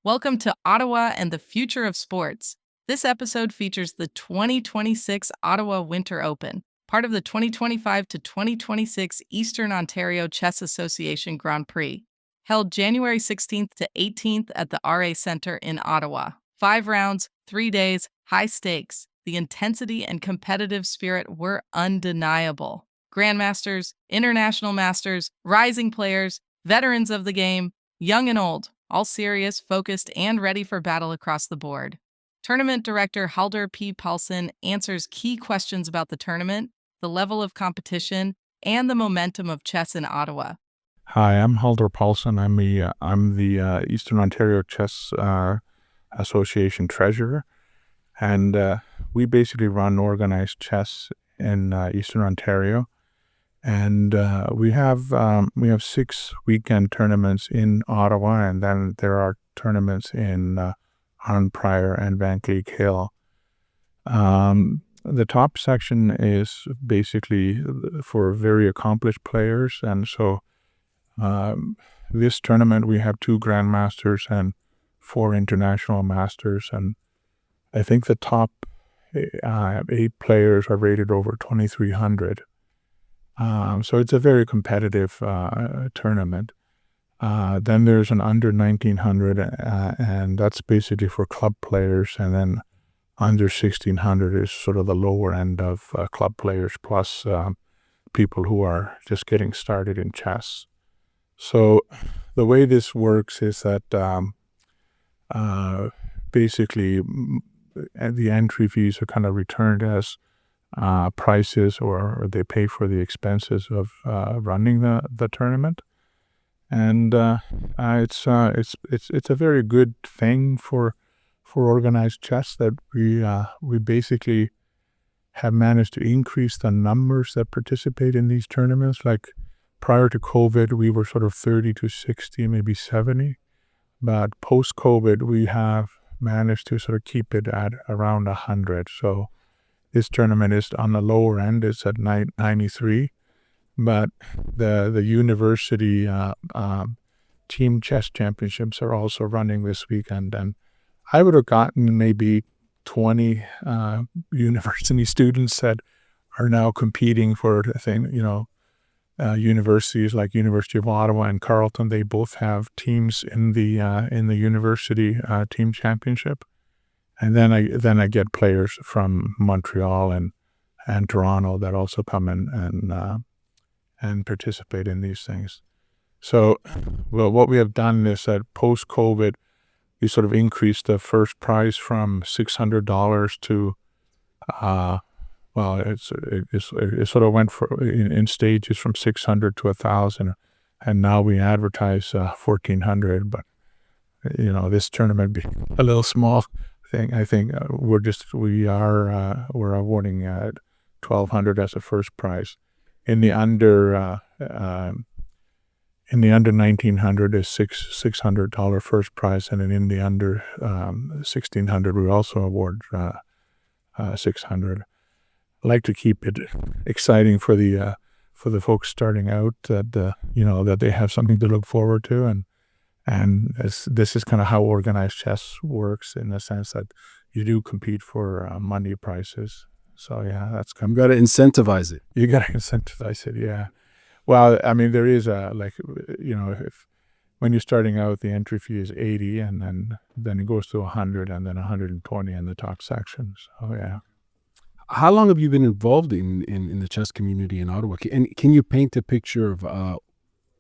Welcome to Ottawa and the Future of Sports. This episode features the 2026 Ottawa Winter Open, part of the 2025 to 2026 Eastern Ontario Chess Association Grand Prix, held January 16th to 18th at the RA Centre in Ottawa. 5 rounds, 3 days, high stakes. The intensity and competitive spirit were undeniable. Grandmasters, international masters, rising players, veterans of the game, young and old, all serious, focused, and ready for battle across the board. Tournament Director Halldor P. Palsson answers key questions about the tournament, the level of competition, and the momentum of chess in Ottawa. Hi, I'm Halldor Palsson. I'm the Eastern Ontario Chess Association treasurer, and we basically run organized chess in Eastern Ontario. And we have 6 weekend tournaments in Ottawa, and then there are tournaments in Arn Prior and Van Cleek Hill. The top section is basically for very accomplished players, and so this tournament we have 2 Grandmasters and 4 International Masters, and I think the top 8 players are rated over 2,300. So it's a very competitive tournament. Then there's an under 1,900, and that's basically for club players, and then under 1,600 is sort of the lower end of club players, plus people who are just getting started in chess. So the way this works is that basically the entry fees are kind of returned as prices, or they pay for the expenses of running the tournament, and it's a very good thing for organized chess that we basically have managed to increase the numbers that participate in these tournaments. Like prior to COVID, we were sort of 30 to 60, maybe 70, but post COVID, we have managed to sort of keep it at around 100. So this tournament is on the lower end. It's at 93, but the university team chess championships are also running this weekend, and I would have gotten maybe 20 university students that are now competing for the thing. Universities like University of Ottawa and Carleton, they both have teams in the university team championship. And then I get players from Montreal and Toronto that also come in and participate in these things. So, what we have done is that post-COVID, we sort of increased the first prize from $600 to, it sort of went in stages from 600 to 1,000, and now we advertise 1,400. But this tournament be a little small thing. I think we're awarding 1,200 as a first prize. In the under 1,900 is $600 first prize, and then in the under 1,600 we also award 600. I like to keep it exciting for the folks starting out, that that they have something to look forward to, and this is kind of how organized chess works, in the sense that you do compete for money prizes. So yeah, that's kind of... You got to incentivize it. You got to incentivize it, yeah. Well, I mean, there is when you're starting out, the entry fee is 80, and then it goes to 100, and then 120 in the top section. So yeah. How long have you been involved in the chess community in Ottawa? And can you paint a picture of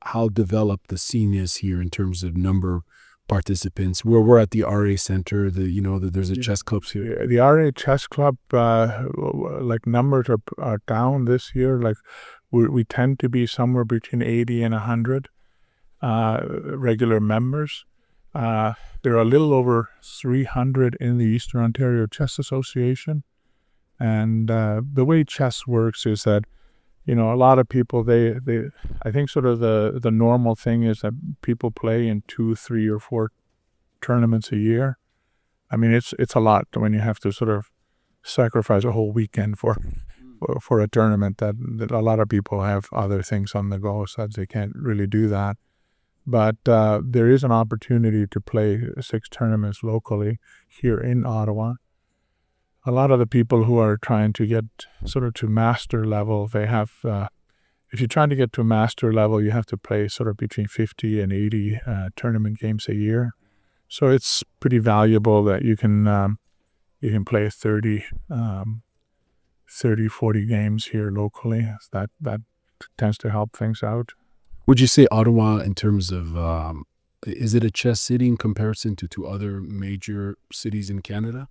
how developed the scene is here in terms of number of participants? We're at the RA Centre. There's a chess club here. The RA Chess Club, numbers are down this year. Like we tend to be somewhere between 80 and 100 regular members. There are a little over 300 in the Eastern Ontario Chess Association. And the way chess works is that, a lot of people, I think sort of the normal thing is that people play in 2, 3, or 4 tournaments a year. I mean, it's a lot when you have to sort of sacrifice a whole weekend for a tournament that a lot of people have other things on the go, so they can't really do that. But there is an opportunity to play 6 tournaments locally here in Ottawa. A lot of the people who are trying to get sort of to master level, they have, if you're trying to get to master level, you have to play sort of between 50 and 80 tournament games a year. So it's pretty valuable that you can play 30, 40 games here locally. That tends to help things out. Would you say Ottawa, in terms of, is it a chess city in comparison to other major cities in Canada?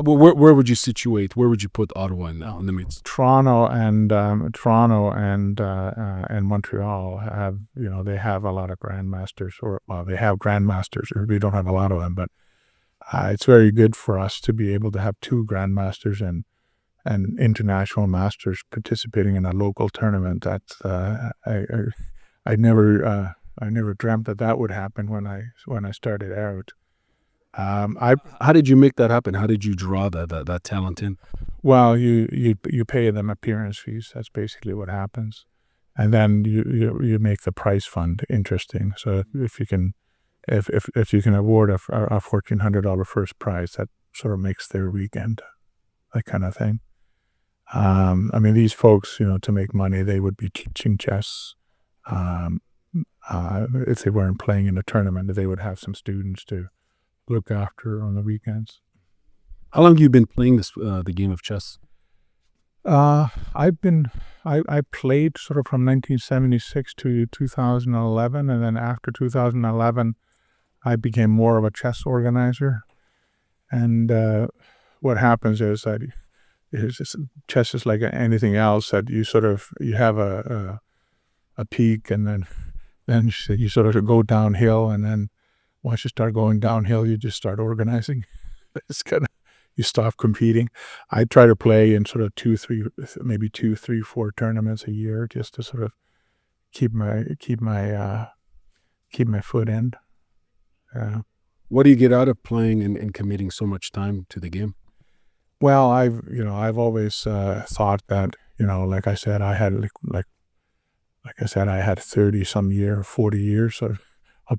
Well, where would you situate? Where would you put Ottawa in the midst? Toronto and Montreal have, they have a lot of grandmasters, they have grandmasters. We don't have a lot of them, but it's very good for us to be able to have 2 grandmasters and international masters participating in a local tournament. That's I never dreamt that would happen when I started out. How did you make that happen? How did you draw that talent in? Well, you pay them appearance fees. That's basically what happens, and then you make the prize fund interesting. So if you can award a $1,400 first prize, that sort of makes their weekend, that kind of thing. I mean, these folks, to make money, they would be teaching chess. If they weren't playing in a tournament, they would have some students to look after on the weekends. How long have you been playing the game of chess? I played sort of from 1976 to 2011, and then after 2011, I became more of a chess organizer. And what happens is that chess is like anything else, that you have a peak, and then you sort of go downhill, and then once you start going downhill, you just start organizing. It's kind of, you stop competing. I try to play in sort of 2, 3, 4 tournaments a year, just to sort of keep my foot in. What do you get out of playing and committing so much time to the game? Well, I've always thought that, like I said, I had 30 some year, 40 years of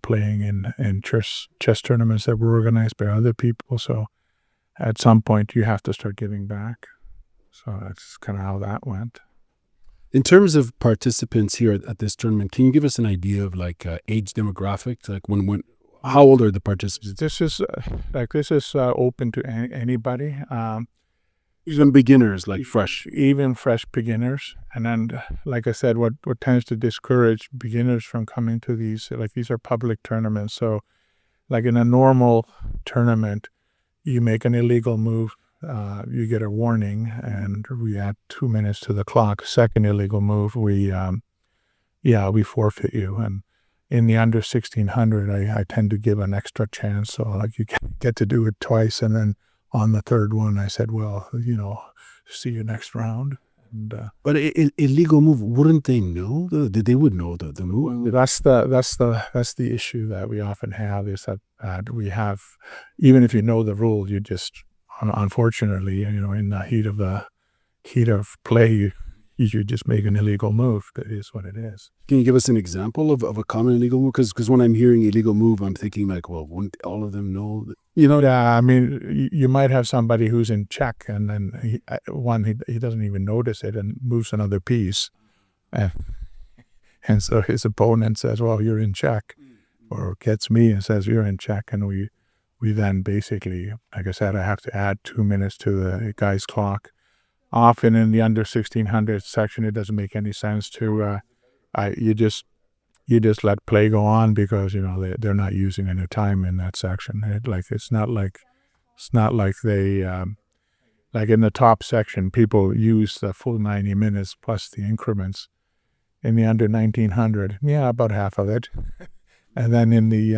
playing in chess tournaments that were organized by other people. So at some point you have to start giving back. So that's kind of how that went. In terms of participants here at this tournament, can you give us an idea of age demographic? Like how old are the participants? This is open to anybody. Even beginners, fresh. Even fresh beginners. And then, like I said, what tends to discourage beginners from coming to these are public tournaments. So like in a normal tournament, you make an illegal move, you get a warning, and we add 2 minutes to the clock. Second illegal move, we forfeit you. And in the under 1600, I tend to give an extra chance. So you get to do it twice, and then on the third one, I said, well, see you next round. And, but illegal move, wouldn't they know? They would know the move. That's the issue that we often have, is that we have, even if you know the rule, you just, unfortunately, in the heat of play, you just make an illegal move. That is what it is. Can you give us an example of a common illegal move? Because when I'm hearing illegal move, I'm thinking wouldn't all of them know? Yeah, I mean, you might have somebody who's in check, and then he doesn't even notice it and moves another piece. And so his opponent says, well, you're in check, or gets me and says, you're in check. And we then basically, like I said, I have to add 2 minutes to the guy's clock. Often in the under 1600 section, it doesn't make any sense to, you just let play go on, because they're not using any time in that section. It's not like they like in the top section, people use the full 90 minutes plus the increments. In the under 1900, about half of it. And then in the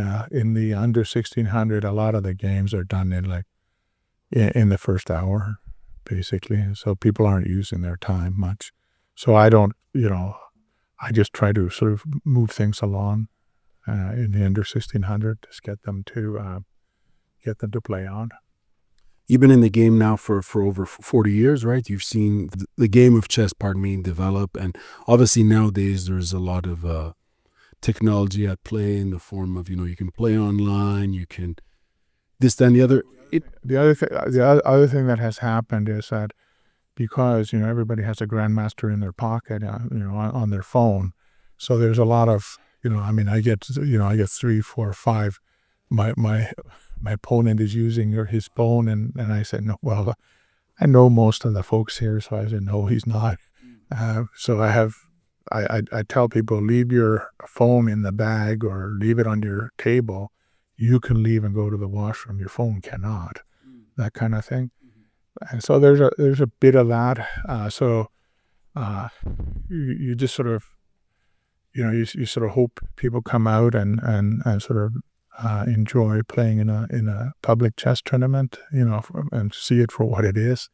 under 1600, a lot of the games are done in the first hour, basically. So people aren't using their time much. So I don't, I just try to sort of move things along in the under 1600, just get them to play on. You've been in the game now for over 40 years, right? You've seen the game of chess, develop. And obviously nowadays there's a lot of technology at play in the form of, you can play online, you can this, then the other. The other thing that has happened is that because, everybody has a Grandmaster in their pocket, on their phone. So there's a lot of, I get 3, 4, 5. My opponent is using his phone, and I said, no, well, I know most of the folks here, so I said, no, he's not. So I tell people, leave your phone in the bag or leave it on your table. You can leave and go to the washroom. Your phone cannot. That kind of thing. And so there's a bit of that. You just sort of, you sort of hope people come out and sort of enjoy playing in a public chess tournament, and see it for what it is.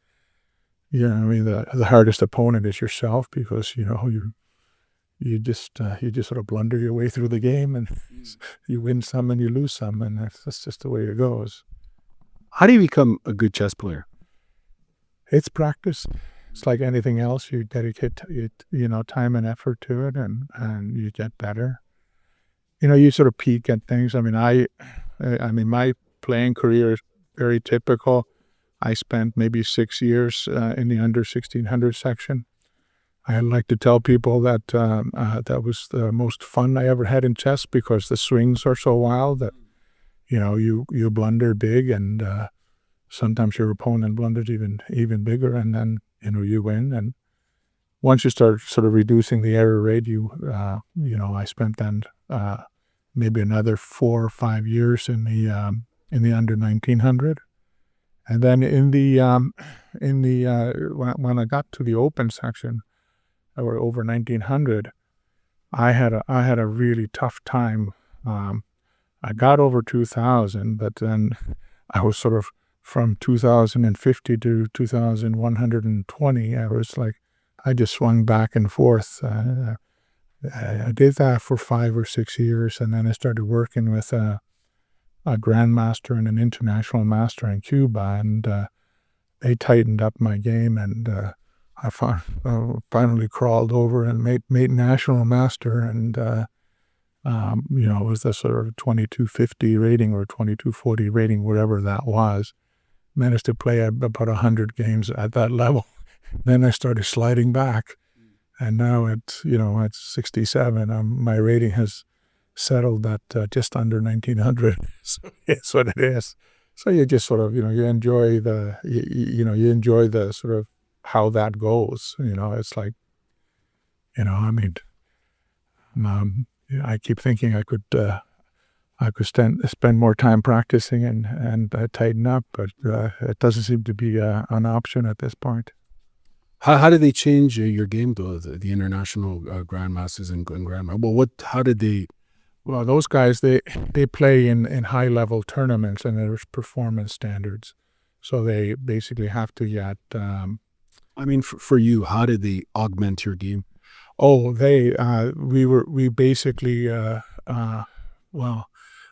The hardest opponent is yourself, because you just sort of blunder your way through the game, and you win some and you lose some, and that's just the way it goes. How do you become a good chess player? It's practice. It's like anything else. You dedicate time and effort to it, and you get better. You sort of peak at things. I mean, my playing career is very typical. I spent maybe 6 years in the under 1600 section. I like to tell people that that was the most fun I ever had in chess, because the swings are so wild that you blunder big, and sometimes your opponent blunders even bigger, and then you win. And once you start sort of reducing the error rate, I spent then maybe another 4 or 5 years in the under 1900, and then when I got to the open section, or over 1900, I had a really tough time. I got over 2000, but then I was sort of from 2050 to 2120. I was like, I just swung back and forth. I did that for 5 or 6 years, and then I started working with a Grandmaster and an international master in Cuba, and they tightened up my game, and I finally crawled over and made national master, and it was the sort of 2250 rating or 2240 rating, whatever that was. Managed to play about 100 games at that level. Then I started sliding back, and now at 67, my rating has settled at just under 1900. So it's what it is. So you just sort of you enjoy the sort of how that goes. It's like, I keep thinking I could spend more time practicing and tighten up, but it doesn't seem to be an option at this point. How did they change your game, though? The international Grandmasters and Grandma. Well, how did they? Well, those guys, they play in high level tournaments, and there's performance standards, so they basically have to get. For you, how did they augment your game? Oh, we basically,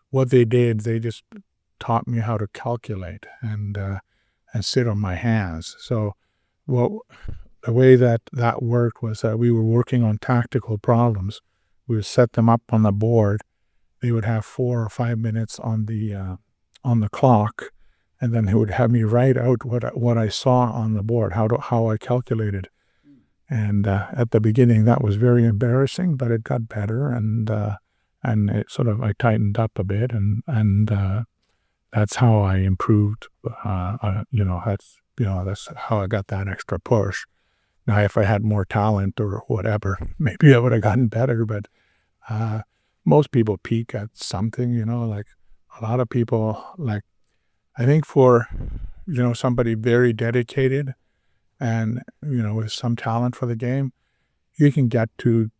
what they did, they just taught me how to calculate and sit on my hands. So, the way that worked was that we were working on tactical problems. We would set them up on the board. They would have 4 or 5 minutes on the clock, and then he would have me write out what I saw on the board, how I calculated. And at the beginning, that was very embarrassing, but it got better, and it sort of, I tightened up a bit, and that's how I improved. That's how I got that extra push. Now, if I had more talent or whatever, maybe I would have gotten better, but most people peak at something, like a lot of people, like, I think for, somebody very dedicated and, with some talent for the game, you can get to,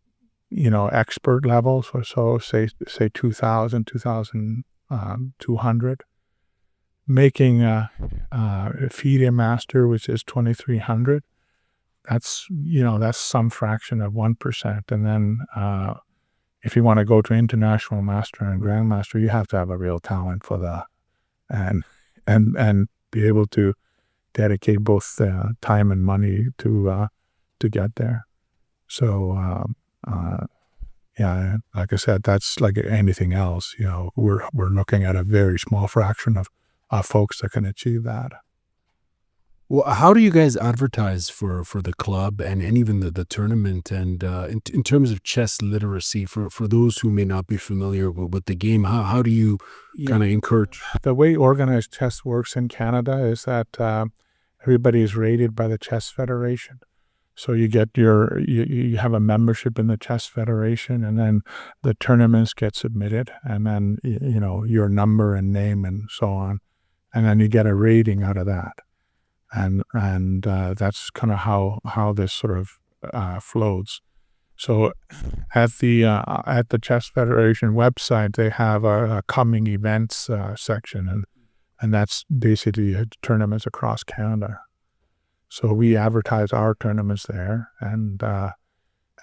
expert levels or so, say 2,000, 2,200. Making a FIDE master, which is 2,300, that's some fraction of 1%. And then if you want to go to international master and grandmaster, you have to have a real talent for that, and be able to dedicate both time and money to get there. So yeah, like I said, that's like anything else. We're looking at a very small fraction of folks that can achieve that. Well, how do you guys advertise for the club and even the tournament? And in terms of chess literacy, for those who may not be familiar with the game, how do you kind of encourage? The way organized chess works in Canada is that everybody is rated by the Chess Federation. So you get you have a membership in the Chess Federation, and then the tournaments get submitted, and then your number and name and so on, and then you get a rating out of that. And that's kind of how this sort of flows. So at the Chess Federation website, they have a coming events section, and that's basically tournaments across Canada. So we advertise our tournaments there, and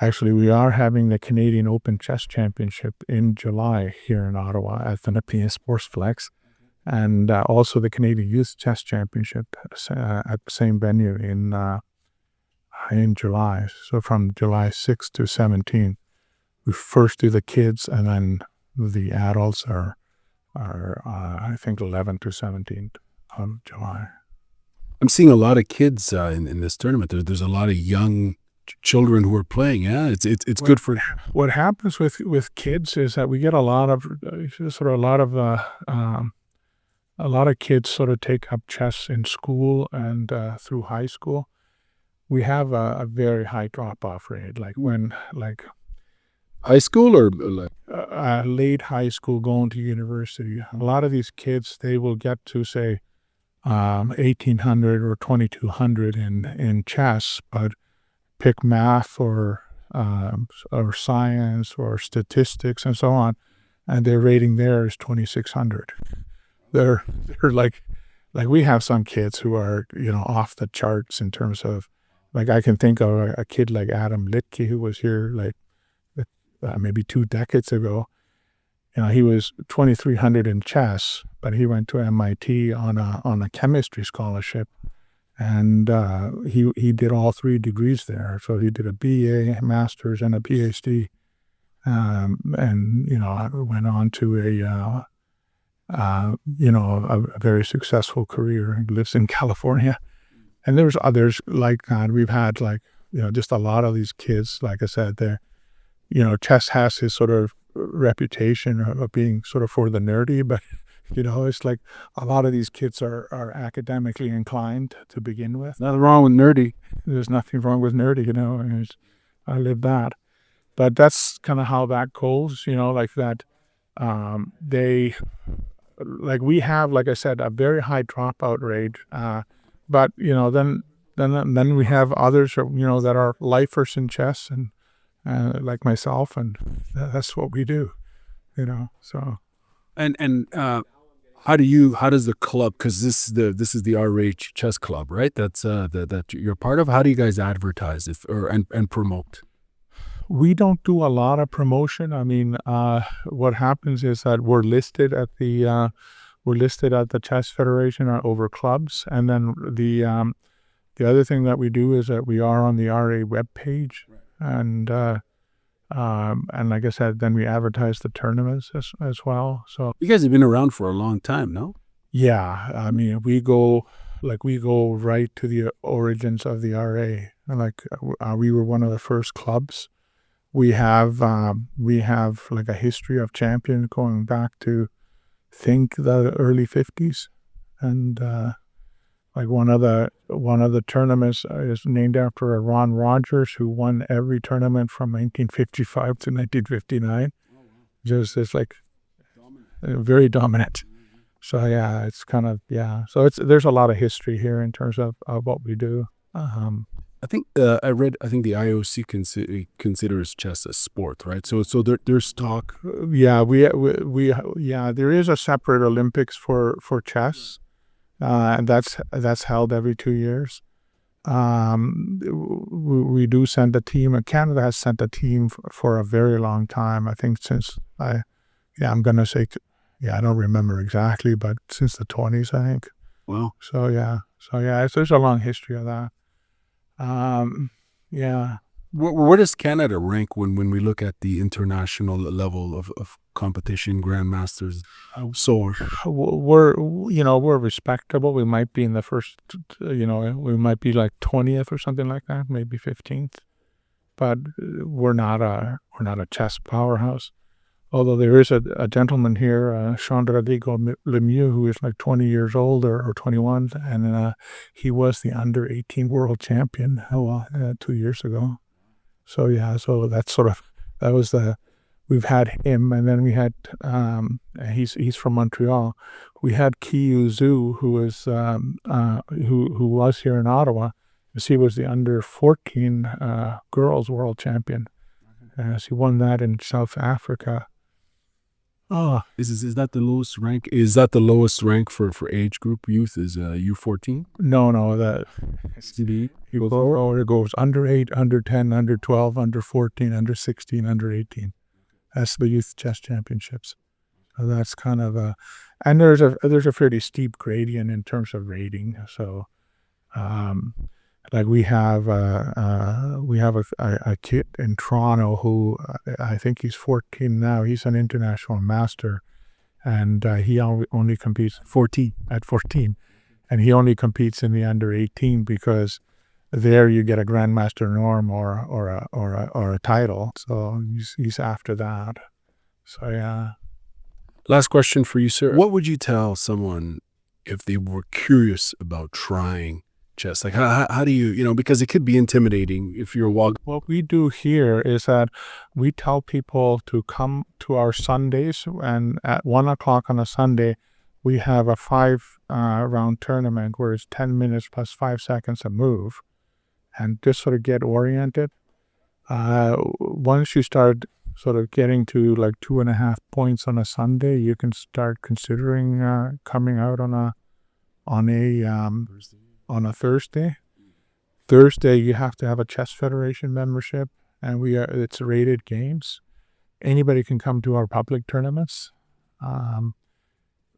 actually we are having the Canadian Open Chess Championship in July here in Ottawa at the Nepean Sportsplex. And also the Canadian Youth Chess Championship at the same venue in July. So from July 6th to 17th, we first do the kids, and then the adults are I think 11th to 17th of July. I'm seeing a lot of kids in this tournament. There's a lot of young children who are playing. Yeah, it's good for. What happens with kids is that we get a lot of kids sort of take up chess in school and through high school. We have a very high drop-off rate. Like when High school or late high school going to university. A lot of these kids, they will get to say 1800 or 2200 in chess, but pick math or science or statistics and so on, and their rating there is 2600. They're like we have some kids who are off the charts in terms of, like, I can think of a kid like Adam Litke who was here like maybe 2 decades ago. He was 2300 in chess, but he went to MIT on a chemistry scholarship, and he did all 3 degrees there. So he did a BA, master's, and a PhD, and went on to a very successful career. He lives in California. And there's others like that. We've had just a lot of these kids, like I said, chess has this sort of reputation of being sort of for the nerdy, but, it's like a lot of these kids are academically inclined to begin with. Nothing wrong with nerdy. There's nothing wrong with nerdy, I live that. But that's kind of how that goes, like that. We have, like I said, a very high dropout rate, but then we have others that are lifers in chess, and like myself, and that's what we do, so. And how does the club, because this is the RH Chess Club, right? That's that you're part of. How do you guys advertise and promote? We don't do a lot of promotion. I mean, what happens is that we're listed at the Chess Federation over clubs, and then the other thing that we do is that we are on the RA webpage, and like I said, then we advertise the tournaments as well. So you guys have been around for a long time, no? Yeah, I mean, we go right to the origins of the RA. Like we were one of the first clubs. We have like a history of champions going back to, think, the early 50s, and like one of the tournaments is named after a Ron Rogers who won every tournament from 1955 to 1959. Just like very dominant. So yeah, it's kind of, yeah. So there's a lot of history here in terms of what we do. I think the IOC considers chess a sport, right? So there's talk. Yeah, there is a separate Olympics for chess, and that's held every 2 years. We do send a team. Canada has sent a team for a very long time. I think since I'm gonna say, I don't remember exactly, but since the 20s, I think. Wow. So there's a long history of that. Yeah. Where does Canada rank when we look at the international level of competition, Grandmasters, so We're respectable. We might be in the first, we might be like 20th or something like that, maybe 15th, but we're not a chess powerhouse. Although there is a gentleman here, Jean-Rodrigo Lemieux, who is like 20 years old or 21, and he was the under 18 world champion 2 years ago. So yeah, so that's we've had him, and then we had he's from Montreal. We had Qiyu Zhu, who was here in Ottawa, because he was the under 14 girls world champion. He won that in South Africa. Oh, is that the lowest rank? Is that the lowest rank for age group youth? Is U14? No, that it goes under 8, under 10, under 12, under 14, under 16, under 18. That's the youth chess championships. So that's kind of and there's a fairly steep gradient in terms of rating. So, like we have a kid in Toronto who I think he's 14 now. He's an international master, and he only competes at 14, and he only competes in the under 18 because there you get a grandmaster norm or a title. So he's after that. So yeah. Last question for you, sir. What would you tell someone if they were curious about trying chess? Like how do you, because it could be intimidating if you're walking. What we do here is that we tell people to come to our Sundays, and at 1:00 on a Sunday, we have a 5-round tournament where it's 10 minutes plus 5 seconds a move, and just sort of get oriented. Once you start sort of getting to like 2.5 points on a Sunday, you can start considering coming out on a Thursday. Thursday, you have to have a Chess Federation membership, and it's rated games. Anybody can come to our public tournaments.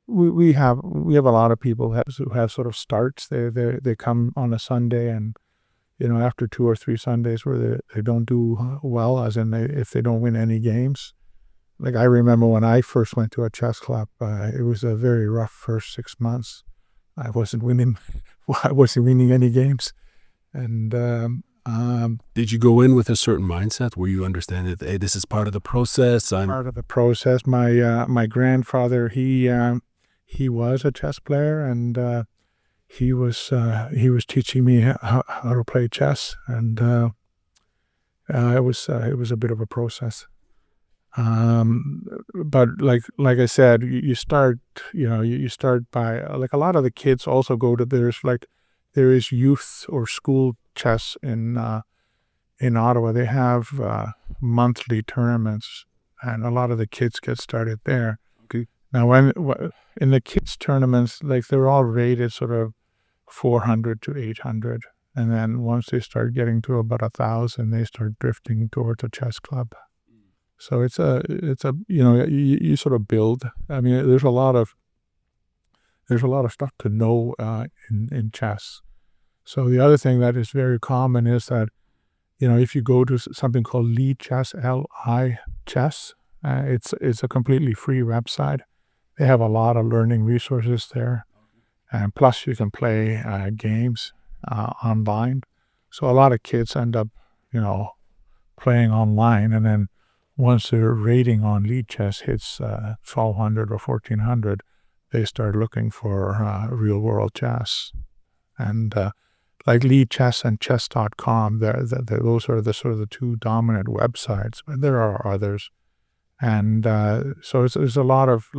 We have a lot of people who have sort of starts. They come on a Sunday, and after 2 or 3 Sundays where they don't do well, as in if they don't win any games. Like I remember when I first went to a chess club, it was a very rough first 6 months. I wasn't winning any games. And did you go in with a certain mindset where you understand that, hey, this is part of the process? Part of the process. My grandfather, he was a chess player, and he was teaching me how to play chess, and it was a bit of a process. But like I said, you start by, like, a lot of the kids also go to, there is youth or school chess in Ottawa. They have monthly tournaments, and a lot of the kids get started there. Okay. Now, in the kids tournaments, like, they're all rated sort of 400 to 800, and then once they start getting to about 1,000, they start drifting towards a chess club. So it's a you sort of build. I mean, there's a lot of stuff to know in chess. So the other thing that is very common is that, if you go to something called Li Chess, Li Chess, it's a completely free website. They have a lot of learning resources there, and plus you can play games online. So a lot of kids end up, playing online, and then once their rating on Li Chess hits 1,200 or 1,400, they start looking for real-world chess. And like Li Chess and Chess.com, those are the sort of the two dominant websites, but there are others. And so there's a lot of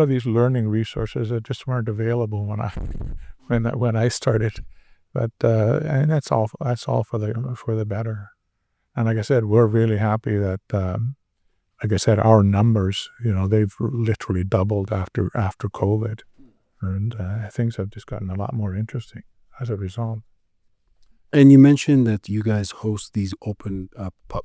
these learning resources that just weren't available when I started. But and that's all for the better. And like I said, we're really happy that, like I said, our numbers, they've literally doubled after COVID, and things have just gotten a lot more interesting as a result. And you mentioned that you guys host these open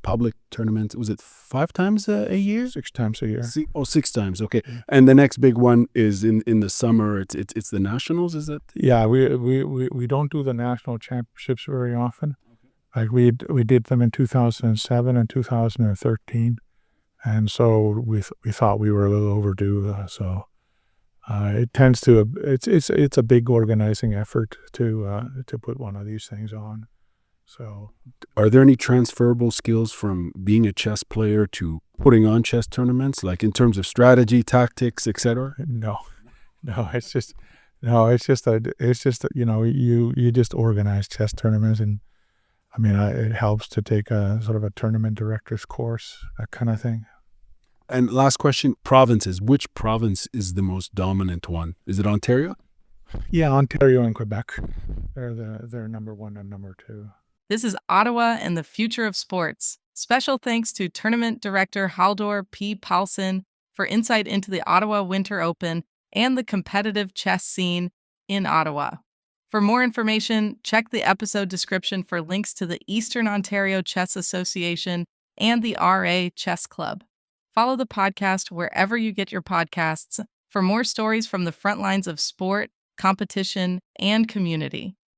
public tournaments. Was it 5 times a year? 6 times a year. 6 times. Okay. And the next big one is in the summer. It's the nationals. Is that? Yeah, we don't do the national championships very often. Like we did them in 2007 and 2013, and so we thought we were a little overdue. So it tends to it's a big organizing effort to put one of these things on. So, are there any transferable skills from being a chess player to putting on chess tournaments, like in terms of strategy, tactics, etc.? no, it's just that you just organize chess tournaments, and I mean it helps to take a sort of a tournament director's course, that kind of thing. And last question, provinces. Which province is the most dominant one? Is it Ontario? Yeah, Ontario and Quebec. They're number one and number two. This is Ottawa and the Future of Sports. Special thanks to Tournament Director Halldor P. Palsson for insight into the Ottawa Winter Open and the competitive chess scene in Ottawa. For more information, check the episode description for links to the Eastern Ontario Chess Association and the RA Chess Club. Follow the podcast wherever you get your podcasts for more stories from the front lines of sport, competition, and community.